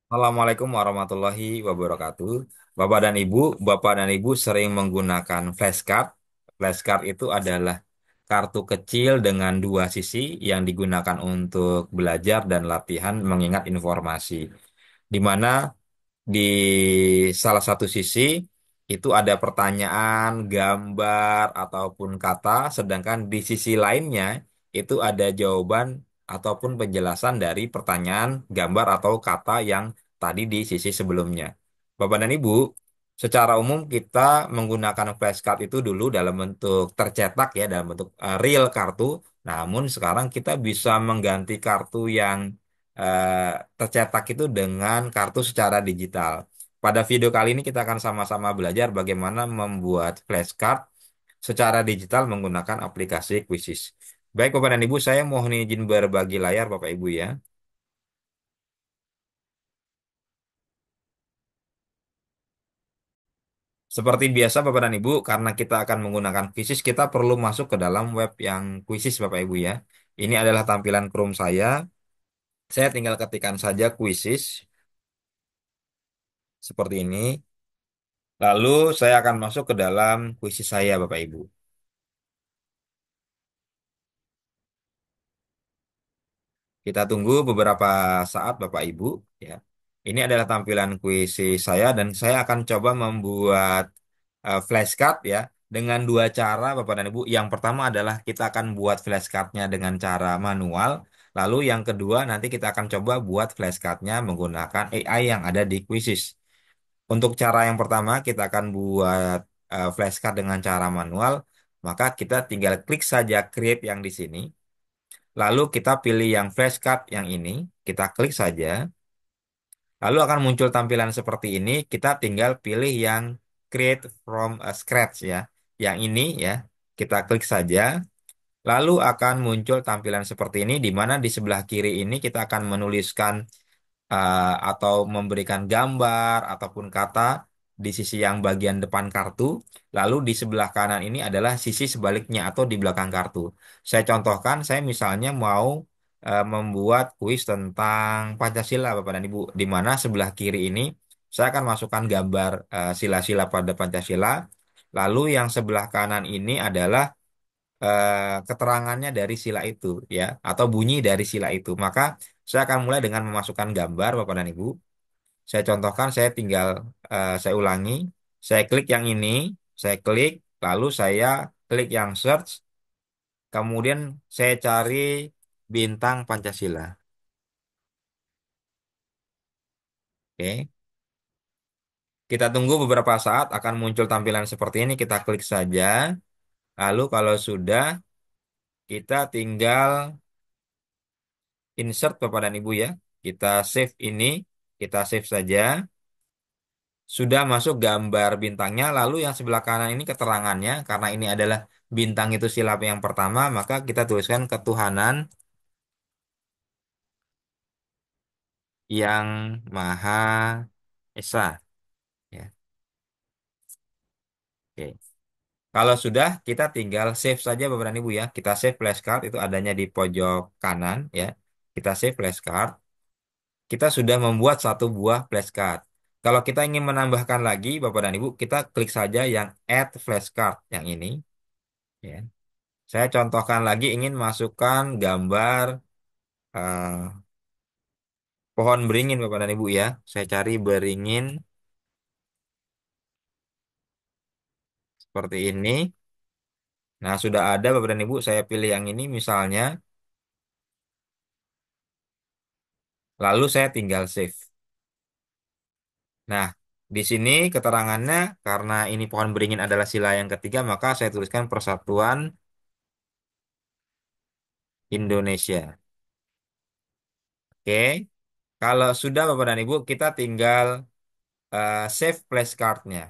Assalamualaikum warahmatullahi wabarakatuh. Bapak dan Ibu sering menggunakan flashcard. Flashcard itu adalah kartu kecil dengan dua sisi yang digunakan untuk belajar dan latihan mengingat informasi. Di mana di salah satu sisi itu ada pertanyaan, gambar, ataupun kata, sedangkan di sisi lainnya itu ada jawaban ataupun penjelasan dari pertanyaan, gambar, atau kata yang tadi di sisi sebelumnya. Bapak dan Ibu, secara umum kita menggunakan flashcard itu dulu dalam bentuk tercetak ya, dalam bentuk real kartu. Namun sekarang kita bisa mengganti kartu yang tercetak itu dengan kartu secara digital. Pada video kali ini kita akan sama-sama belajar bagaimana membuat flashcard secara digital menggunakan aplikasi Quizizz. Baik Bapak dan Ibu, saya mohon izin berbagi layar Bapak Ibu ya. Seperti biasa Bapak dan Ibu, karena kita akan menggunakan Quizizz, kita perlu masuk ke dalam web yang Quizizz Bapak Ibu ya. Ini adalah tampilan Chrome saya. Saya tinggal ketikkan saja Quizizz seperti ini. Lalu saya akan masuk ke dalam Quizizz saya Bapak Ibu. Kita tunggu beberapa saat Bapak Ibu ya. Ini adalah tampilan kuisi saya dan saya akan coba membuat flashcard ya dengan dua cara Bapak dan Ibu. Yang pertama adalah kita akan buat flashcardnya dengan cara manual. Lalu yang kedua nanti kita akan coba buat flashcardnya menggunakan AI yang ada di Quizizz. Untuk cara yang pertama kita akan buat flashcard dengan cara manual. Maka kita tinggal klik saja create yang di sini. Lalu kita pilih yang flashcard yang ini, kita klik saja. Lalu akan muncul tampilan seperti ini, kita tinggal pilih yang create from a scratch ya. Yang ini ya, kita klik saja. Lalu akan muncul tampilan seperti ini, di mana di sebelah kiri ini kita akan menuliskan atau memberikan gambar ataupun kata di sisi yang bagian depan kartu. Lalu di sebelah kanan ini adalah sisi sebaliknya atau di belakang kartu. Saya contohkan, saya misalnya mau membuat kuis tentang Pancasila, Bapak dan Ibu, di mana sebelah kiri ini saya akan masukkan gambar sila-sila pada Pancasila. Lalu yang sebelah kanan ini adalah keterangannya dari sila itu ya atau bunyi dari sila itu. Maka saya akan mulai dengan memasukkan gambar Bapak dan Ibu. Saya contohkan, saya ulangi, saya klik yang ini, saya klik, lalu saya klik yang search, kemudian saya cari bintang Pancasila. Oke. Kita tunggu beberapa saat akan muncul tampilan seperti ini, kita klik saja. Lalu kalau sudah, kita tinggal insert Bapak dan Ibu ya. Kita save ini, kita save saja. Sudah masuk gambar bintangnya, lalu yang sebelah kanan ini keterangannya, karena ini adalah bintang itu silap yang pertama, maka kita tuliskan ketuhanan yang Maha Esa. Ya, oke. Kalau sudah, kita tinggal save saja Bapak dan Ibu ya. Kita save flashcard, itu adanya di pojok kanan ya. Kita save flashcard. Kita sudah membuat satu buah flashcard. Kalau kita ingin menambahkan lagi, Bapak dan Ibu, kita klik saja yang add flashcard yang ini. Ya. Saya contohkan lagi ingin masukkan gambar eh, pohon beringin Bapak dan Ibu ya. Saya cari beringin seperti ini. Nah, sudah ada Bapak dan Ibu, saya pilih yang ini misalnya. Lalu saya tinggal save. Nah, di sini keterangannya karena ini pohon beringin adalah sila yang ketiga, maka saya tuliskan Persatuan Indonesia. Oke. Kalau sudah Bapak dan Ibu, kita tinggal save flashcardnya.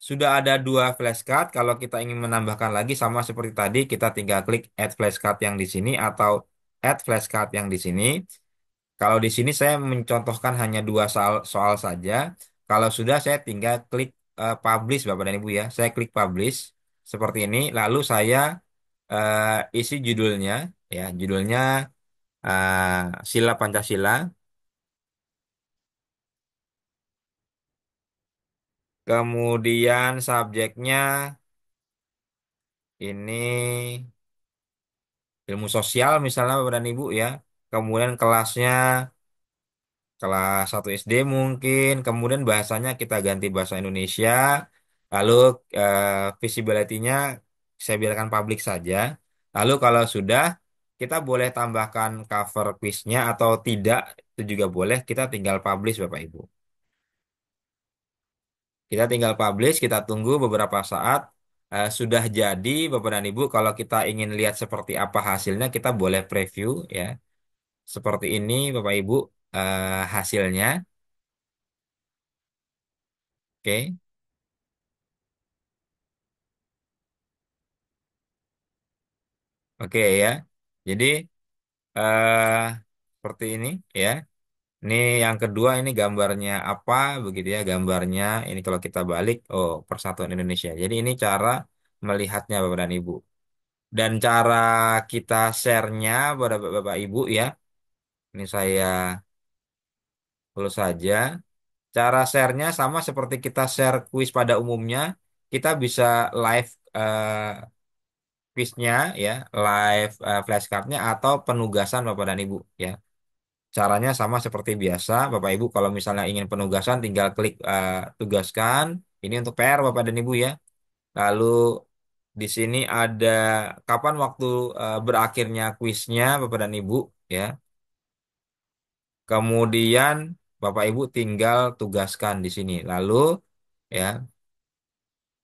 Sudah ada dua flashcard. Kalau kita ingin menambahkan lagi sama seperti tadi, kita tinggal klik add flashcard yang di sini atau add flashcard yang di sini. Kalau di sini saya mencontohkan hanya dua soal saja. Kalau sudah saya tinggal klik publish Bapak dan Ibu ya. Saya klik publish seperti ini. Lalu saya isi judulnya ya, judulnya sila Pancasila. Kemudian subjeknya ini ilmu sosial misalnya Bapak dan Ibu ya. Kemudian kelasnya kelas 1 SD mungkin. Kemudian bahasanya kita ganti bahasa Indonesia. Lalu visibility-nya saya biarkan publik saja. Lalu kalau sudah kita boleh tambahkan cover quiznya atau tidak itu juga boleh. Kita tinggal publish Bapak Ibu. Kita tinggal publish, kita tunggu beberapa saat. Sudah jadi Bapak dan Ibu. Kalau kita ingin lihat seperti apa hasilnya, kita boleh preview ya. Seperti ini Bapak Ibu hasilnya. Oke, oke ya. Jadi eh, seperti ini ya. Ini yang kedua ini gambarnya apa begitu ya gambarnya. Ini kalau kita balik, oh Persatuan Indonesia. Jadi ini cara melihatnya Bapak dan Ibu. Dan cara kita share-nya pada Bapak Ibu ya. Ini saya perlu saja. Cara share-nya sama seperti kita share kuis pada umumnya. Kita bisa live quiznya ya, live flashcard-nya atau penugasan Bapak dan Ibu ya. Caranya sama seperti biasa. Bapak Ibu kalau misalnya ingin penugasan tinggal klik tugaskan. Ini untuk PR Bapak dan Ibu ya. Lalu di sini ada kapan waktu berakhirnya kuisnya Bapak dan Ibu ya. Kemudian Bapak Ibu tinggal tugaskan di sini. Lalu ya,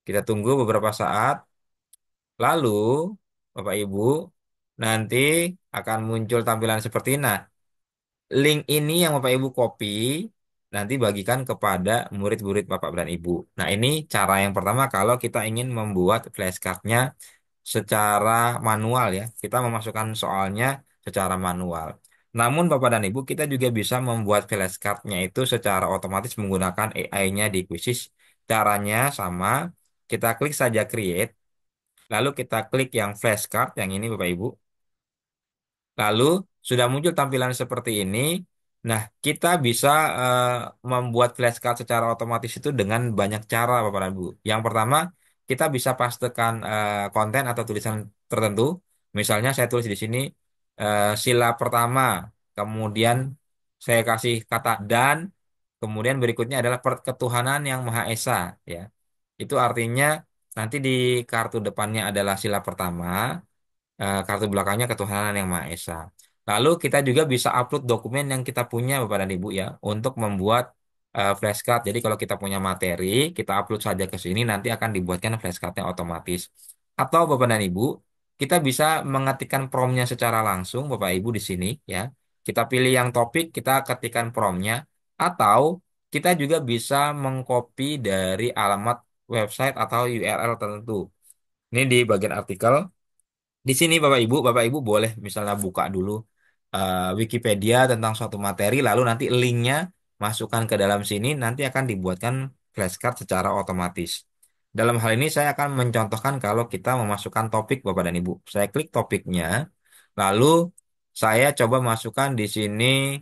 kita tunggu beberapa saat. Lalu Bapak Ibu nanti akan muncul tampilan seperti ini. Nah, link ini yang Bapak Ibu copy nanti bagikan kepada murid-murid Bapak dan Ibu. Nah, ini cara yang pertama kalau kita ingin membuat flashcardnya secara manual ya. Kita memasukkan soalnya secara manual. Namun Bapak dan Ibu kita juga bisa membuat flashcardnya itu secara otomatis menggunakan AI-nya di Quizzes. Caranya sama, kita klik saja create, lalu kita klik yang flashcard yang ini Bapak Ibu. Lalu sudah muncul tampilan seperti ini. Nah, kita bisa eh, membuat flashcard secara otomatis itu dengan banyak cara, Bapak dan Ibu. Yang pertama, kita bisa pastekan konten atau tulisan tertentu. Misalnya saya tulis di sini sila pertama, kemudian saya kasih kata dan, kemudian berikutnya adalah ketuhanan yang Maha Esa, ya. Itu artinya nanti di kartu depannya adalah sila pertama, kartu belakangnya ketuhanan yang Maha Esa. Lalu kita juga bisa upload dokumen yang kita punya Bapak dan Ibu ya untuk membuat flashcard. Jadi kalau kita punya materi, kita upload saja ke sini nanti akan dibuatkan flashcardnya otomatis. Atau Bapak dan Ibu, kita bisa mengetikkan promnya secara langsung Bapak Ibu di sini ya. Kita pilih yang topik, kita ketikkan promnya. Atau kita juga bisa mengcopy dari alamat website atau URL tertentu. Ini di bagian artikel. Di sini Bapak Ibu boleh misalnya buka dulu Wikipedia tentang suatu materi, lalu nanti linknya masukkan ke dalam sini, nanti akan dibuatkan flashcard secara otomatis. Dalam hal ini saya akan mencontohkan kalau kita memasukkan topik Bapak dan Ibu. Saya klik topiknya, lalu saya coba masukkan di sini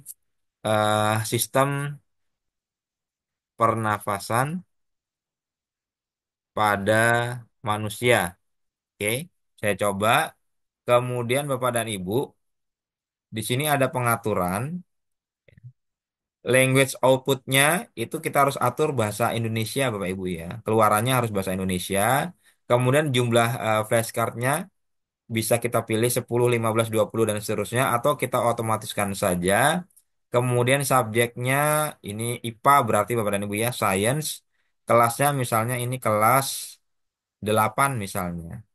sistem pernafasan pada manusia. Oke, saya coba. Kemudian Bapak dan Ibu, di sini ada pengaturan. Language outputnya itu kita harus atur bahasa Indonesia Bapak Ibu ya. Keluarannya harus bahasa Indonesia. Kemudian jumlah flashcardnya bisa kita pilih 10, 15, 20 dan seterusnya. Atau kita otomatiskan saja. Kemudian subjeknya ini IPA berarti Bapak dan Ibu ya. Science. Kelasnya misalnya ini kelas 8 misalnya.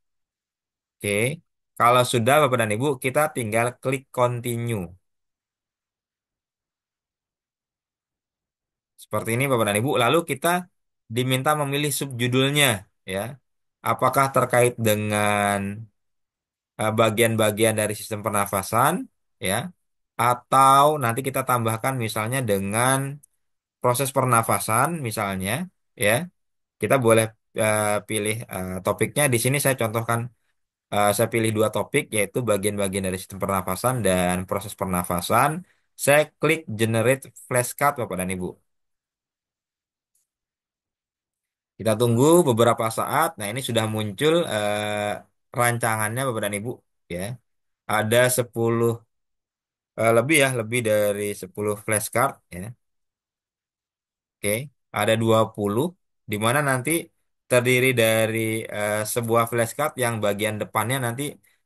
Oke. Kalau sudah Bapak dan Ibu kita tinggal klik continue. Seperti ini Bapak dan Ibu. Lalu kita diminta memilih subjudulnya ya. Apakah terkait dengan bagian-bagian dari sistem pernafasan ya atau nanti kita tambahkan misalnya dengan proses pernafasan misalnya ya. Kita boleh pilih topiknya di sini saya contohkan saya pilih dua topik yaitu bagian-bagian dari sistem pernafasan dan proses pernafasan. Saya klik generate flashcard Bapak dan Ibu. Kita tunggu beberapa saat. Nah, ini sudah muncul rancangannya Bapak dan Ibu ya. Ada 10 lebih ya, lebih dari 10 flashcard ya. Oke, ada 20 di mana nanti terdiri dari sebuah flashcard yang bagian depannya nanti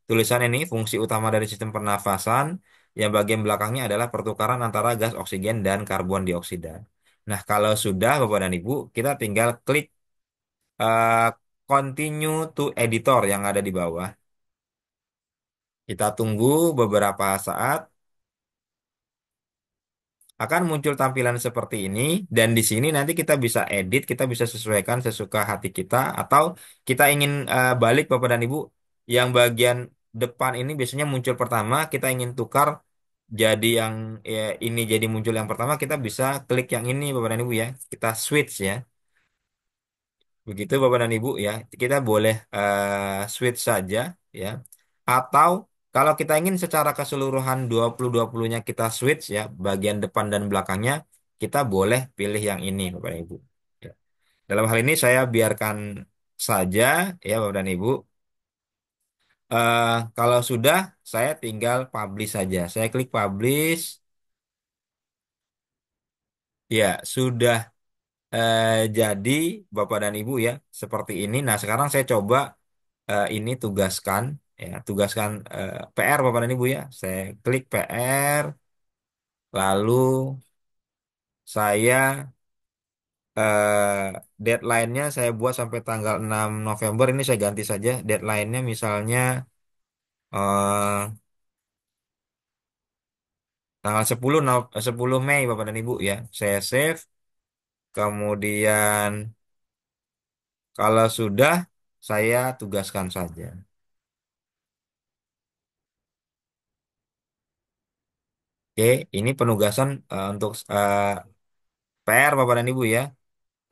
tulisan ini fungsi utama dari sistem pernafasan, yang bagian belakangnya adalah pertukaran antara gas oksigen dan karbon dioksida. Nah, kalau sudah Bapak dan Ibu, kita tinggal klik eh, continue to editor yang ada di bawah. Kita tunggu beberapa saat, akan muncul tampilan seperti ini, dan di sini nanti kita bisa edit, kita bisa sesuaikan sesuka hati kita, atau kita ingin balik Bapak dan Ibu, yang bagian depan ini biasanya muncul pertama, kita ingin tukar jadi yang ya, ini jadi muncul yang pertama, kita bisa klik yang ini Bapak dan Ibu ya, kita switch ya. Begitu Bapak dan Ibu ya, kita boleh switch saja ya. Atau kalau kita ingin secara keseluruhan 20-20-nya kita switch ya, bagian depan dan belakangnya, kita boleh pilih yang ini Bapak dan Ibu. Ya. Dalam hal ini saya biarkan saja ya Bapak dan Ibu. Kalau sudah, saya tinggal publish saja. Saya klik publish. Ya, sudah jadi Bapak dan Ibu ya, seperti ini. Nah, sekarang saya coba ini tugaskan ya, tugaskan PR Bapak dan Ibu ya. Saya klik PR, lalu saya deadline-nya saya buat sampai tanggal 6 November, ini saya ganti saja deadline-nya misalnya eh, tanggal 10 Mei Bapak dan Ibu ya. Saya save, kemudian kalau sudah saya tugaskan saja. Oke, ini penugasan untuk PR Bapak dan Ibu ya.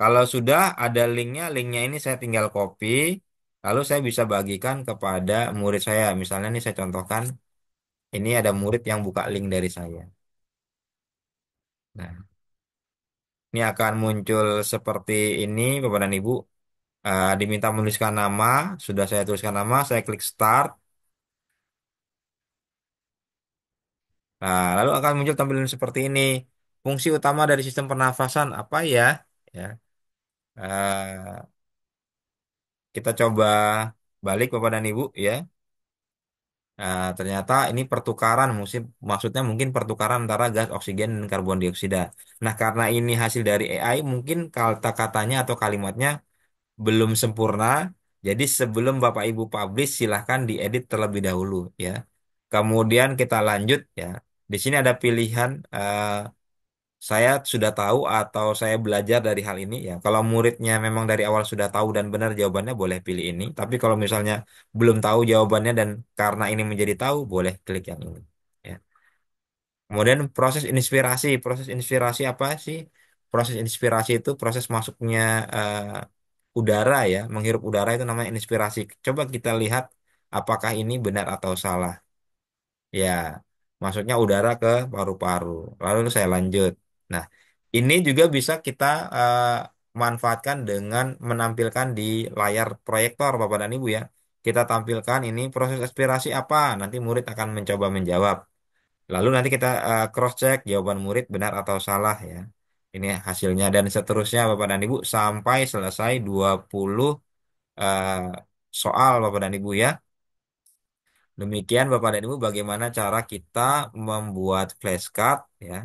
Kalau sudah ada linknya, linknya ini saya tinggal copy, lalu saya bisa bagikan kepada murid saya. Misalnya ini saya contohkan, ini ada murid yang buka link dari saya. Nah, ini akan muncul seperti ini, Bapak dan Ibu. Diminta menuliskan nama, sudah saya tuliskan nama, saya klik start. Nah, lalu akan muncul tampilan seperti ini. Fungsi utama dari sistem pernafasan apa ya? Ya, eh, kita coba balik Bapak dan Ibu ya. Nah, ternyata ini pertukaran maksudnya mungkin pertukaran antara gas oksigen dan karbon dioksida. Nah, karena ini hasil dari AI, mungkin kata-katanya atau kalimatnya belum sempurna. Jadi sebelum Bapak Ibu publish, silahkan diedit terlebih dahulu ya. Kemudian kita lanjut ya. Di sini ada pilihan saya sudah tahu atau saya belajar dari hal ini ya. Kalau muridnya memang dari awal sudah tahu dan benar jawabannya, boleh pilih ini. Tapi kalau misalnya belum tahu jawabannya dan karena ini menjadi tahu, boleh klik yang ini. Ya. Kemudian proses inspirasi apa sih? Proses inspirasi itu proses masuknya udara ya, menghirup udara itu namanya inspirasi. Coba kita lihat apakah ini benar atau salah. Ya, masuknya udara ke paru-paru. Lalu saya lanjut. Nah, ini juga bisa kita manfaatkan dengan menampilkan di layar proyektor, Bapak dan Ibu ya. Kita tampilkan ini proses aspirasi apa, nanti murid akan mencoba menjawab. Lalu nanti kita cross check jawaban murid benar atau salah ya. Ini hasilnya dan seterusnya Bapak dan Ibu sampai selesai 20 eh, soal Bapak dan Ibu ya. Demikian Bapak dan Ibu bagaimana cara kita membuat flashcard ya.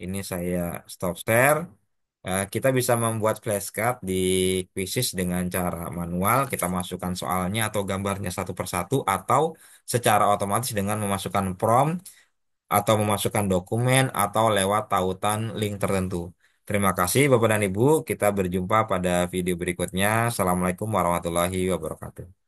Ini saya stop share. Kita bisa membuat flashcard di Quizzes dengan cara manual. Kita masukkan soalnya atau gambarnya satu persatu, atau secara otomatis dengan memasukkan prompt atau memasukkan dokumen atau lewat tautan link tertentu. Terima kasih Bapak dan Ibu. Kita berjumpa pada video berikutnya. Assalamualaikum warahmatullahi wabarakatuh.